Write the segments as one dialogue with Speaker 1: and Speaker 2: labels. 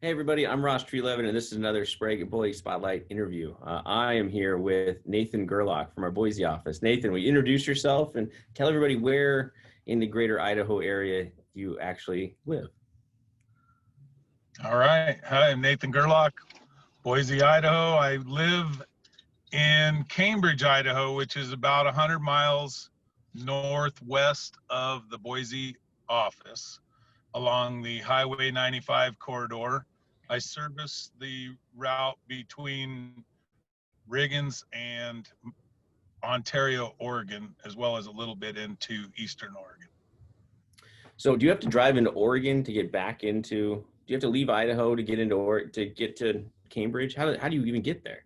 Speaker 1: Hey everybody, I'm Ross Treelevin, and this is another Sprague Employee Spotlight interview. I am here with Nathan Gerlock from our Boise office. Nathan, will you introduce yourself and tell everybody where in the greater Idaho area you actually live?
Speaker 2: All right. Hi, I'm Nathan Gerlock, Boise, Idaho. I live in Cambridge, Idaho, which is about 100 miles northwest of the Boise office along the Highway 95 corridor. I service the route between Riggins and Ontario, Oregon, as well as a little bit into Eastern Oregon.
Speaker 1: So, do you have to drive into Oregon to get back into? Do you have to leave Idaho to get to Cambridge? How do you even get there?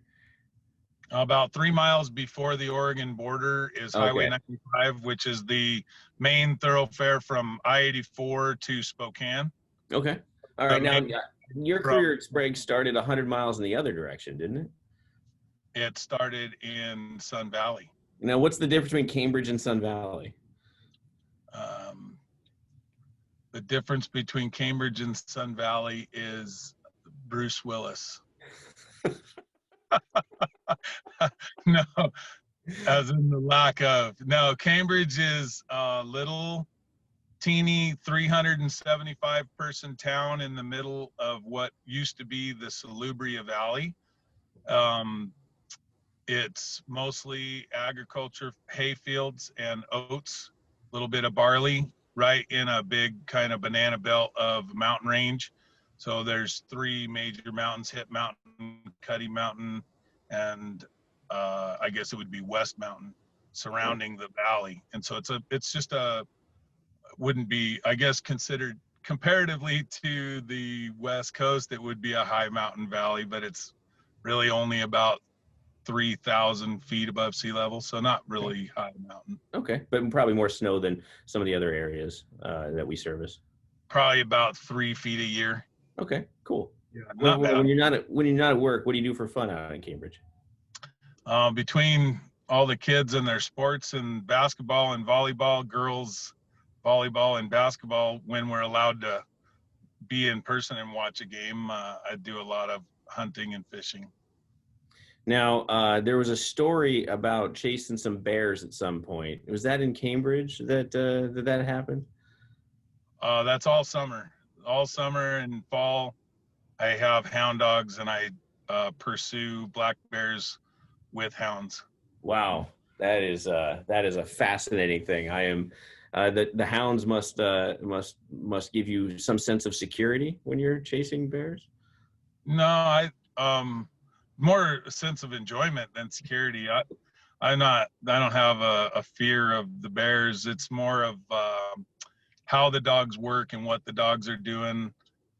Speaker 2: About 3 miles before the Oregon border is Highway
Speaker 1: Okay.
Speaker 2: 95, which is the main thoroughfare from I-84 to Spokane.
Speaker 1: Okay. All
Speaker 2: The
Speaker 1: right. Now,
Speaker 2: main
Speaker 1: your
Speaker 2: from
Speaker 1: career at Sprague started 100 miles in the other direction, didn't it?
Speaker 2: it started in Sun Valley.
Speaker 1: Now, what's the difference between Cambridge and Sun Valley?
Speaker 2: Um, the difference between Cambridge and Sun Valley is Bruce Willis. No, as in the lack of. No, Cambridge is a little teeny 375 person town in the middle of what used to be the Salubria Valley. It's mostly agriculture, hay fields and oats, a little bit of barley, right in a big kind of banana belt of mountain range. So there's three major mountains: Hip Mountain, Cuddy Mountain, and I guess it would be West Mountain surrounding the valley. And so it's just wouldn't be, I guess, considered comparatively to the West Coast, it would be a high mountain valley, but it's really only about 3,000 feet above sea level, so not really high mountain.
Speaker 1: Okay, but probably more snow than some of the other areas that we service.
Speaker 2: Probably about 3 feet a year.
Speaker 1: Okay, cool.
Speaker 2: Yeah,
Speaker 1: When,
Speaker 2: not bad.
Speaker 1: when you're not at work, what do you do for fun out in Cambridge?
Speaker 2: Between all the kids and their sports and basketball and volleyball, girls volleyball and basketball, when we're allowed to be in person and watch a game, I do a lot of hunting and fishing.
Speaker 1: Now, there was a story about chasing some bears at some point. Was that in Cambridge that happened?
Speaker 2: That's all summer. All summer and fall, I have hound dogs and I pursue black bears with hounds.
Speaker 1: Wow, that is a fascinating thing. I am the hounds must give you some sense of security when you're chasing bears.
Speaker 2: No, more a sense of enjoyment than security. I don't have a fear of the bears. It's more of how the dogs work and what the dogs are doing.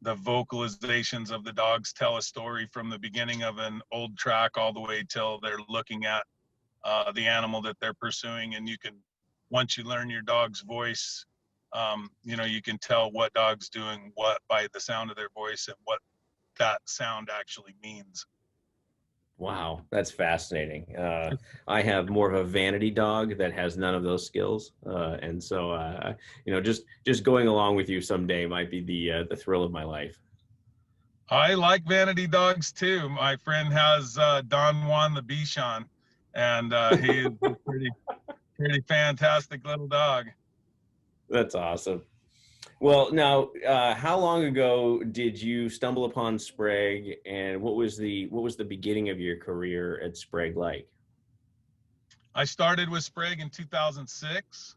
Speaker 2: The vocalizations of the dogs tell a story from the beginning of an old track all the way till they're looking at the animal that they're pursuing. And once you learn your dog's voice, you can tell what dog's doing what by the sound of their voice and what that sound actually means.
Speaker 1: Wow, that's fascinating. I have more of a vanity dog that has none of those skills, and so just going along with you someday might be the thrill of my life.
Speaker 2: I like vanity dogs too. My friend has Don Juan the Bichon, and he is a pretty fantastic little dog.
Speaker 1: That's awesome. Well, now, how long ago did you stumble upon Sprague, and what was the beginning of your career at Sprague like?
Speaker 2: I started with Sprague in 2006.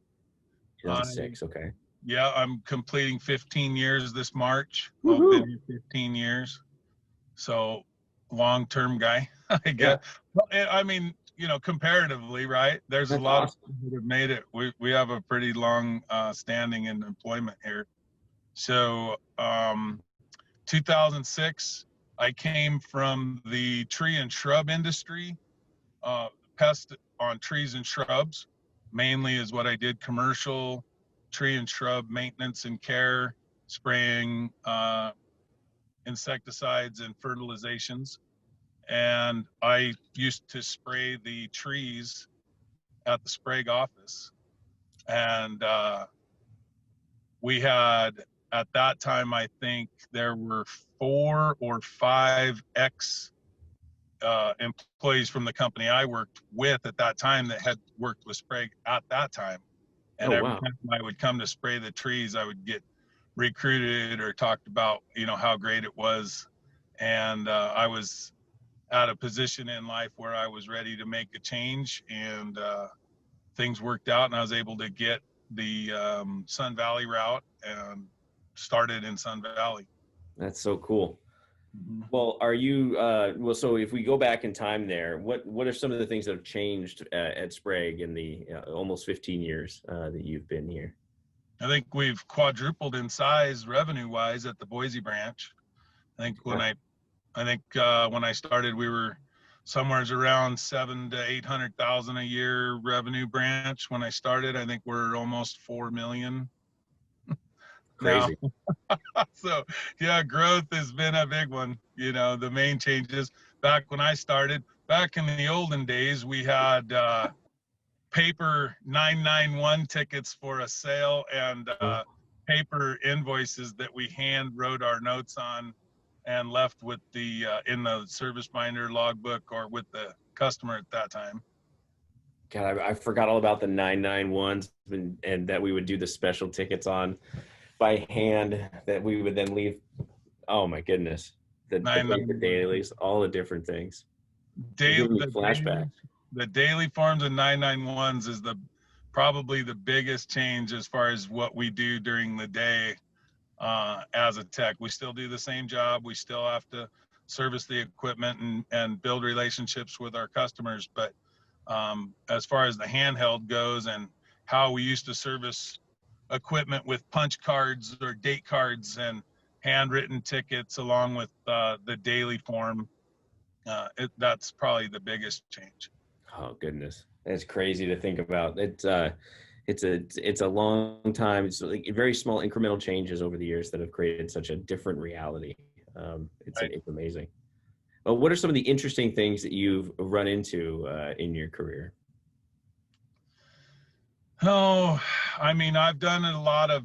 Speaker 1: 2006, okay.
Speaker 2: Yeah, I'm completing 15 years this March.
Speaker 1: Woo-hoo.
Speaker 2: I've been here 15 years. So long-term guy, I guess. Yeah. I mean, comparatively, right? There's
Speaker 1: That's
Speaker 2: a lot
Speaker 1: awesome.
Speaker 2: of people that have made it. We have a pretty long standing in employment here. So 2006, I came from the tree and shrub industry, pest on trees and shrubs, mainly is what I did: commercial tree and shrub maintenance and care, spraying insecticides and fertilizations. And I used to spray the trees at the Sprague office. And we had at that time, I think there were 4 or 5 ex employees from the company I worked with at that time that had worked with spray at that time. And
Speaker 1: Oh,
Speaker 2: every
Speaker 1: wow.
Speaker 2: time I would come to spray the trees, I would get recruited or talked about, how great it was. And I was at a position in life where I was ready to make a change, and things worked out, and I was able to get the Sun Valley route and started in Sun Valley.
Speaker 1: That's so cool.
Speaker 2: Mhm.
Speaker 1: Well, are you so if we go back in time there, what are some of the things that have changed at Sprague in the almost 15 years that you've been here?
Speaker 2: I think we've quadrupled in size revenue wise at the Boise branch. I think when
Speaker 1: Yeah.
Speaker 2: when I started, we were somewhere around 700 to 800,000 a year revenue branch. When I started, I think we're almost 4 million now.
Speaker 1: Crazy.
Speaker 2: So yeah, growth has been a big one. The main changes back when I started, back in the olden days, we had paper 991 tickets for a sale and paper invoices that we hand wrote our notes on and left with the in the service binder logbook or with the customer at that time.
Speaker 1: God, I forgot all about the 991s and that we would do the special tickets on by hand that we would then leave. Oh my goodness. The paper
Speaker 2: 991
Speaker 1: dailies, all the different things. You're
Speaker 2: daily,
Speaker 1: giving me flashbacks.
Speaker 2: the daily forms and 991s is probably the biggest change as far as what we do during the day. As a tech, we still do the same job. We still have to service the equipment and build relationships with our customers. But as far as the handheld goes and how we used to service equipment with punch cards or date cards and handwritten tickets along with the daily form, that's probably the biggest change.
Speaker 1: Oh goodness, that's crazy to think about. It's a long time. It's like very small incremental changes over the years that have created such a different reality.
Speaker 2: Right.
Speaker 1: It's amazing. Well, what are some of the interesting things that you've run into in your career?
Speaker 2: Oh, I mean, I've done a lot of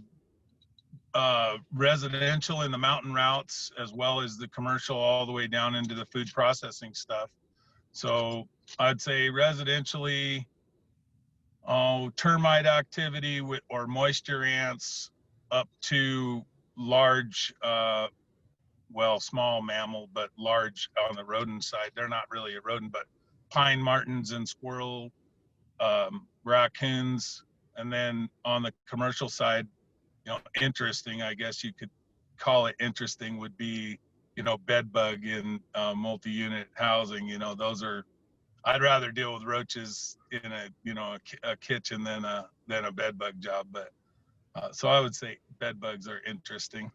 Speaker 2: residential in the mountain routes as well as the commercial all the way down into the food processing stuff. So I'd say residentially, termite activity or moisture ants up to large, small mammal, but large on the rodent side. They're not really a rodent, but pine martens and squirrel, raccoons. And then on the commercial side, interesting, I guess you could call it interesting, would be, bed bug in multi-unit housing. Those are, I'd rather deal with roaches in a kitchen than a bed bug job. But so I would say bed bugs are interesting.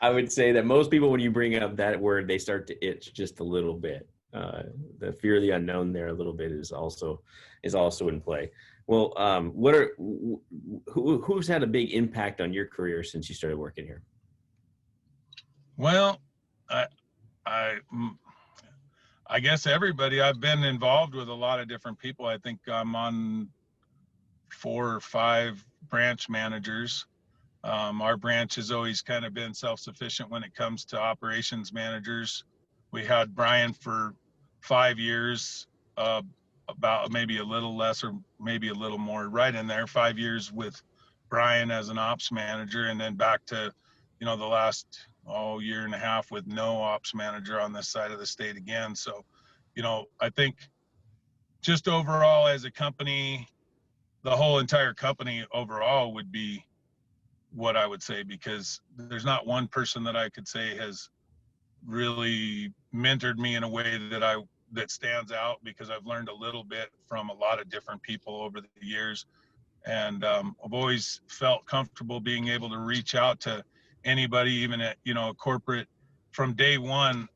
Speaker 1: I would say that most people, when you bring up that word, they start to itch just a little bit. The fear of the unknown there a little bit is also in play. Well, who's had a big impact on your career since you started working here?
Speaker 2: Well, I guess everybody. I've been involved with a lot of different people. I think I'm on 4 or 5 branch managers. Our branch has always kind of been self-sufficient when it comes to operations managers. We had Brian for 5 years, about maybe a little less or maybe a little more, right in there, 5 years with Brian as an ops manager, and then back to, the last year and a half with no ops manager on this side of the state again. So, I think just overall as a company, the whole entire company overall would be what I would say, because there's not one person that I could say has really mentored me in a way that stands out, because I've learned a little bit from a lot of different people over the years. And I've always felt comfortable being able to reach out to anybody, even at, a corporate. From day one,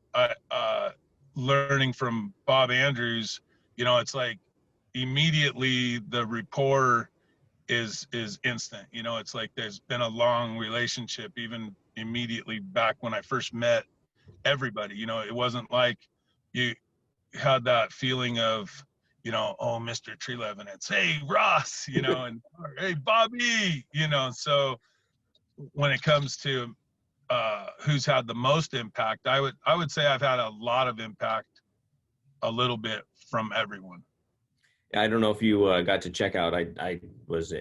Speaker 2: learning from Bob Andrews, it's like immediately the rapport is instant. It's like there's been a long relationship even immediately back when I first met everybody. It wasn't like you had that feeling of, oh, Mr. Treelevin, it's, hey, Ross, and hey, Bobby, so when it comes to who's had the most impact, I would say I've had a lot of impact, a little bit from everyone.
Speaker 1: I don't know if you got to check out. I was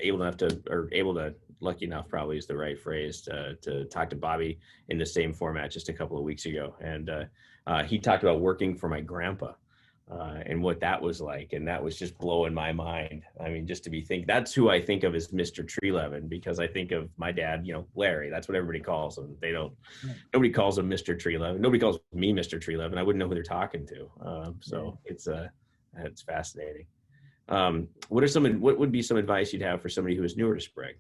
Speaker 1: lucky enough, probably is the right phrase, to talk to Bobby in the same format just a couple of weeks ago, and he talked about working for my grandpa and what that was like, and that was just blowing my mind. I mean, just to that's who I think of as Mr. Treelevin, because I think of my dad, Larry. That's what everybody calls him. Nobody calls him Mr. Treelevin. Nobody calls me Mr. Treelevin. I wouldn't know who they're talking to. So it's fascinating. What would be some advice you'd have for somebody who is newer to Sprague?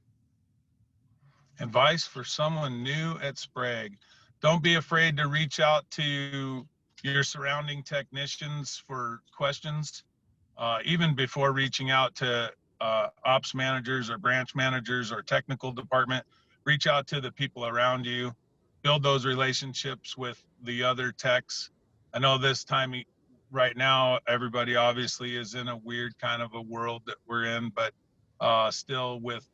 Speaker 2: Advice for someone new at Sprague: don't be afraid to reach out to your surrounding technicians for questions. Even before reaching out to ops managers or branch managers or technical department, reach out to the people around you, build those relationships with the other techs. I know this time right now, everybody obviously is in a weird kind of a world that we're in, but still with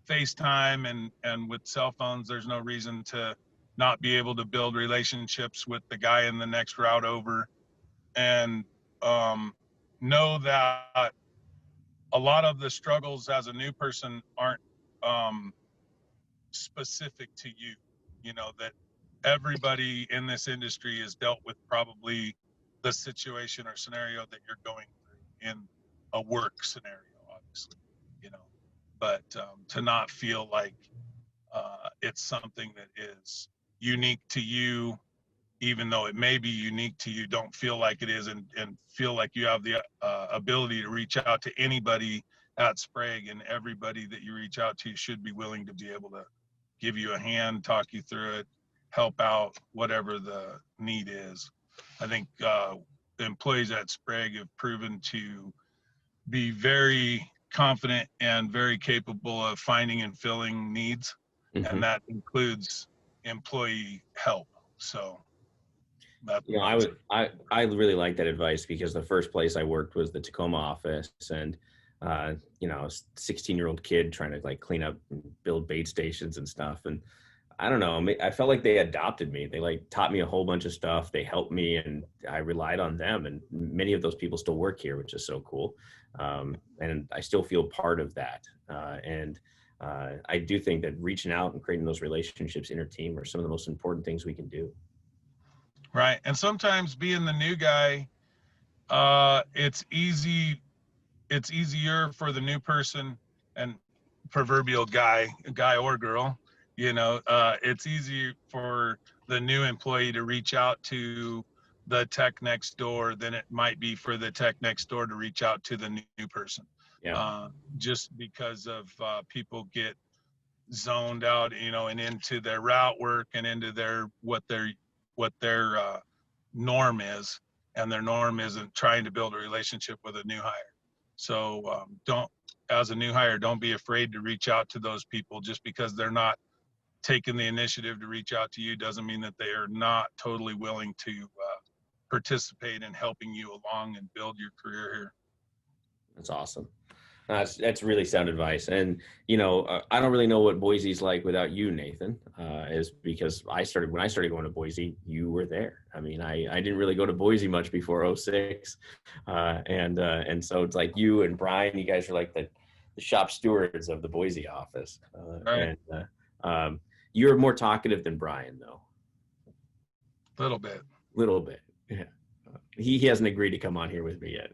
Speaker 2: FaceTime and with cell phones, there's no reason to not be able to build relationships with the guy in the next route over. And know that a lot of the struggles as a new person aren't specific to you. That everybody in this industry has dealt with probably the situation or scenario that you're going through in a work scenario, obviously, but to not feel like it's something that is unique to you, even though it may be unique to you, don't feel like it is, and feel like you have the ability to reach out to anybody at Sprague, and everybody that you reach out to should be willing to be able to give you a hand, talk you through it, help out, whatever the need is. I think the employees at Sprague have proven to be very confident and very capable of finding and filling needs,
Speaker 1: Mm-hmm.
Speaker 2: and that includes employee help. So
Speaker 1: I really like that advice, because the first place I worked was the Tacoma office, and a 16-year-old kid trying to like clean up and build bait stations and stuff. And I don't know, I felt like they adopted me. They like taught me a whole bunch of stuff. They helped me, and I relied on them. And many of those people still work here, which is so cool. And I still feel part of that. I do think that reaching out and creating those relationships in our team are some of the most important things we can do.
Speaker 2: Right. And sometimes being the new guy, it's easier for the new person and proverbial guy or girl, it's easy for the new employee to reach out to the tech next door than it might be for the tech next door to reach out to the new person.
Speaker 1: Yeah.
Speaker 2: Just because of people get zoned out, and into their route work and into what their norm is, and their norm isn't trying to build a relationship with a new hire. So as a new hire, don't be afraid to reach out to those people. Just because they're not taking the initiative to reach out to you doesn't mean that they are not totally willing to participate in helping you along and build your career here.
Speaker 1: That's awesome. That's really sound advice. And, I don't really know what Boise's like without you, Nathan, is because when I started going to Boise, you were there. I mean, I didn't really go to Boise much before 2006. And so it's like you and Brian, you guys are like the shop stewards of the Boise office.
Speaker 2: Right.
Speaker 1: And you're more talkative than Brian, though.
Speaker 2: Little bit.
Speaker 1: Yeah. He hasn't agreed to come on here with me yet.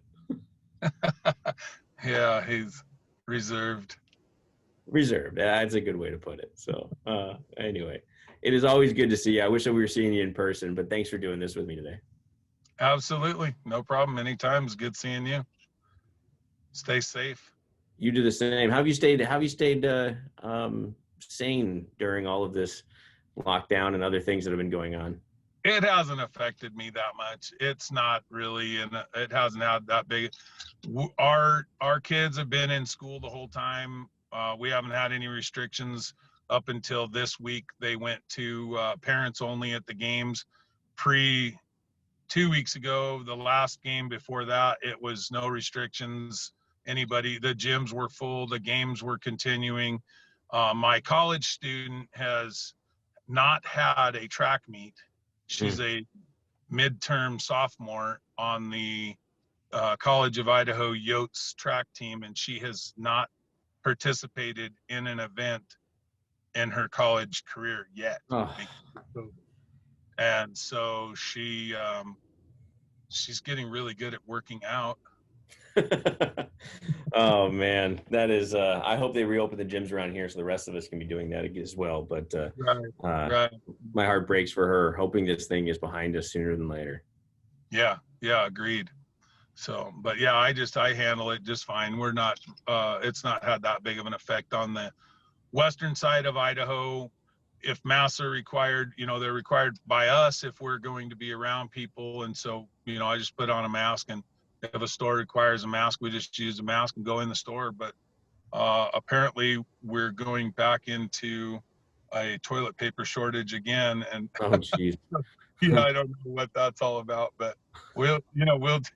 Speaker 2: Yeah, he's reserved.
Speaker 1: That's a good way to put it. So anyway, it is always good to see you. I wish that we were seeing you in person, but thanks for doing this with me today.
Speaker 2: Absolutely. No problem. Anytime. It's good seeing you. Stay safe.
Speaker 1: You do the same. How have you stayed sane during all of this lockdown and other things that have been going on?
Speaker 2: It hasn't affected me that much. It's not really, and it hasn't had that big. Our kids have been in school the whole time. We haven't had any restrictions up until this week. They went to parents only at the games. 2 weeks ago, the last game before that, it was no restrictions. The gyms were full, the games were continuing. My college student has not had a track meet. She's a midterm sophomore on the College of Idaho Yotes track team, and she has not participated in an event in her college career yet.
Speaker 1: Oh.
Speaker 2: And so she's getting really good at working out.
Speaker 1: Oh man, that is. I hope they reopen the gyms around here so the rest of us can be doing that as well. But
Speaker 2: Right.
Speaker 1: My heart breaks for her. Hoping this thing is behind us sooner than later.
Speaker 2: Yeah, agreed. So, but yeah, I handle it just fine. We're not. It's not had that big of an effect on the western side of Idaho. If masks are required, they're required by us if we're going to be around people. And so, I just put on a mask, and if a store requires a mask, we just use a mask and go in the store. But apparently we're going back into a toilet paper shortage again. And
Speaker 1: Oh geez.
Speaker 2: yeah, I don't know what that's all about, but we'll deal with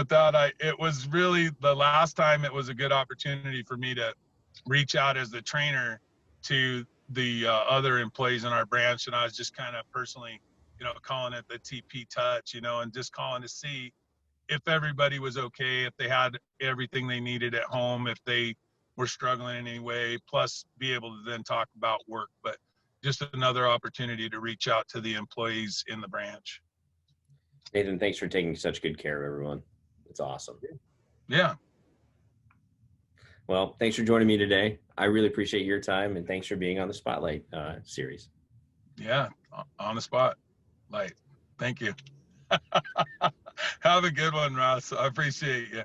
Speaker 2: that. It was really the last time it was a good opportunity for me to reach out as the trainer to the other employees in our branch, and I was just kind of personally, calling it the TP touch, and just calling to see if everybody was okay, if they had everything they needed at home, if they were struggling in any way, plus be able to then talk about work. But just another opportunity to reach out to the employees in the branch.
Speaker 1: Nathan, thanks for taking such good care of everyone. It's awesome.
Speaker 2: Yeah.
Speaker 1: Well, thanks for joining me today. I really appreciate your time, and thanks for being on the Spotlight series.
Speaker 2: Yeah, on the spot. Thank you. Have a good one, Ross. I appreciate you.